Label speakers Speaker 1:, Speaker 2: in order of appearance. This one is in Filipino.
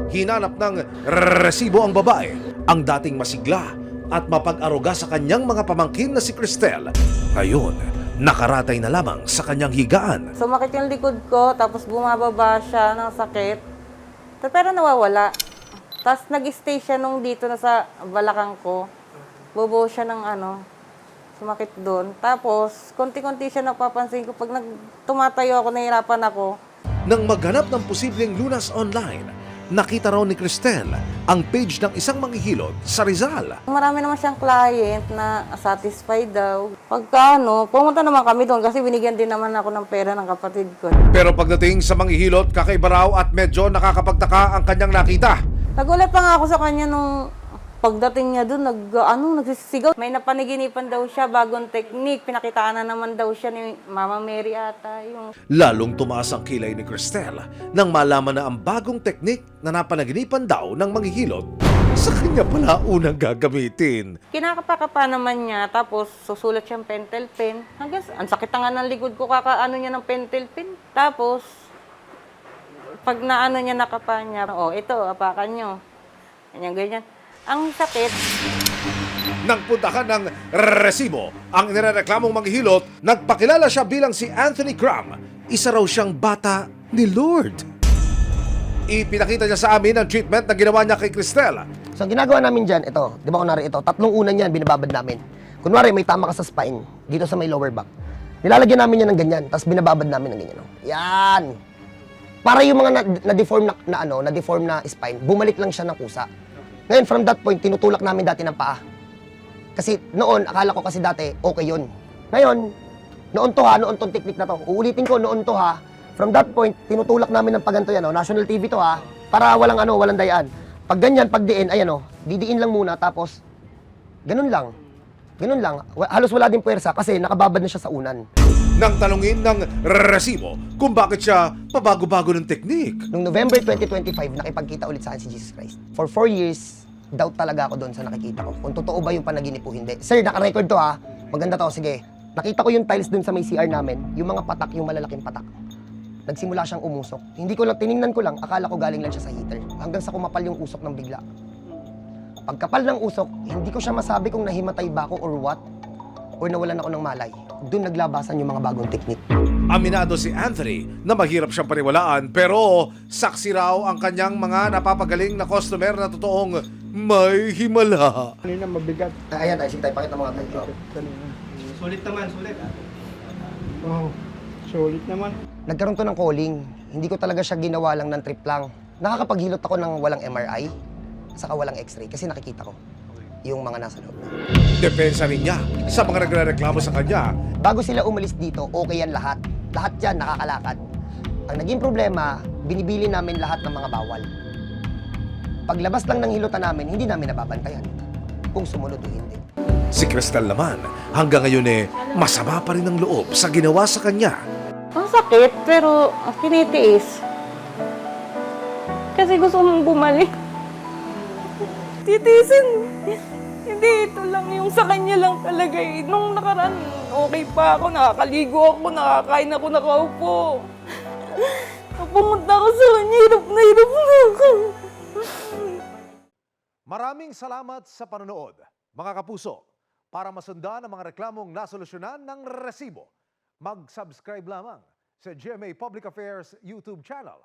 Speaker 1: Hinanap ng resibo ang babae, ang dating masigla at mapag-aruga sa kanyang mga pamangkin na si Cristel. Ngayon, nakaratay na lamang sa kanyang higaan.
Speaker 2: Sumakit yung likod ko, tapos bumababa siya ng sakit. Pero nawawala. Tapos nag-stay siya nung dito na sa balakang ko. Bubuo siya ng sumakit doon. Tapos, konti-konti siya napapansin ko. Pag tumatayo ako, nahihirapan ako.
Speaker 1: Nang maghanap ng posibleng lunas online, nakita raw ni Cristel ang page ng isang manghihilot sa Rizal.
Speaker 2: Marami naman siyang client na satisfied daw. Pagka pumunta naman kami doon kasi binigyan din naman ako ng pera ng kapatid ko.
Speaker 1: Pero pagdating sa manghihilot, kakaiba raw at medyo nakakapagtaka ang kanyang nakita.
Speaker 2: Nagulat pa nga ako sa kanya nung pagdating niya doon, nagsisigaw. May napaniginipan daw siya, bagong technique. Pinakitaan na naman daw siya ni Mama Mary ata.
Speaker 1: Lalong tumaas ang kilay ni Cristel nang malaman na ang bagong teknik na napanaginipan daw ng manghihilot sa kanya pala unang gagamitin.
Speaker 2: Kinakapa naman niya, tapos susulat siyang pentel pen. Hanggang, ang sakit na nga ng likod ko, kakaano niya ng pentel pen. Tapos, pag niya nakapa niya, ito, apakan niyo. Ganyan. Ang sakit.
Speaker 1: Nang puntahan ng resibo, ang nirereklamong manghihilot, nagpakilala siya bilang si Anthony Cram. Isa raw siyang bata ni Lord. Ipinakita niya sa amin ang treatment na ginawa niya kay Cristel.
Speaker 3: So, ang ginagawa namin dyan, ito, di ba kunwari ito, 3 unan yan, binababad namin. Kunwari, may tama ka sa spine, dito sa may lower back. Nilalagyan namin yan ng ganyan, tapos binababad namin ng ganyan. Yan! Para yung mga na-deform na spine, bumalik lang siya ng kusa. Ngayon, from that point, tinutulak namin dati ng paa. Kasi noon, akala ko kasi dati, okay yun. Ngayon, noon tong technique na to. Uulitin ko, noon to ha. From that point, tinutulak namin ng paganto yan, National TV to ha. Para walang dayaan. Pag ganyan, pag diin, ayan didiin lang muna, tapos, ganun lang. Halos wala din puwersa kasi nakababad na siya sa unan.
Speaker 1: Nang tanungin ng resibo kung bakit siya pabago-bago ng teknik.
Speaker 3: Noong November 2025, nakipagkita ulit sa akin si Jesus Christ. For 4 years, doubt talaga ako doon sa nakikita ko. Kung totoo ba yung panaginip o hindi. Sir, naka-record to ha. Maganda to, sige. Nakita ko yung tiles doon sa may CR namin, yung mga patak, yung malalaking patak. Nagsimula siyang umusok. Tiningnan ko lang, akala ko galing lang siya sa heater. Hanggang sa kumapal yung usok ng bigla. Pagkapal ng usok, hindi ko siya masabi kung nahimatay ba ako or what, or nawalan ako ng malay. Doon naglabasan yung mga bagong teknik.
Speaker 1: Aminado si Anthony na mahirap siyang paniwalaan pero saksi raw ang kanyang mga napapagaling na customer na totoong may himala.
Speaker 4: Kanina mabigat.
Speaker 3: Ayan, sige tayo, pakita mga tayo.
Speaker 4: Sulit naman, sulit. Oo, sulit naman.
Speaker 3: Nagkaroon to ng calling. Hindi ko talaga siya ginawa lang ng trip lang. Nakakapaghilot ako ng walang MRI, saka walang X-ray kasi nakikita ko yung mga nasa loob.
Speaker 1: Depensa rin niya sa mga nagrereklamo sa kanya.
Speaker 3: Bago sila umalis dito, okay yan lahat. Lahat yan nakakalakad. Ang naging problema, binibili namin lahat ng mga bawal. Paglabas lang ng hilutan namin, hindi namin nababantayan kung sumunod o hindi.
Speaker 1: Si Cristel naman, hanggang ngayon masama pa rin ang loob sa ginawa sa kanya.
Speaker 2: Ang sakit, pero tinitiis. Kasi gusto mong bumalik. Titiisin. Hindi, ito lang yung sa kanya lang talaga eh. Nung nakaraan, okay pa ako, nakakaligo ako, nakakain ako, nakaupo. Pumunta ako sa kanya, hirap na ako.
Speaker 1: Maraming salamat sa panonood, mga kapuso. Para masundan ang mga reklamong nasolusyonan ng resibo, mag-subscribe lamang sa GMA Public Affairs YouTube channel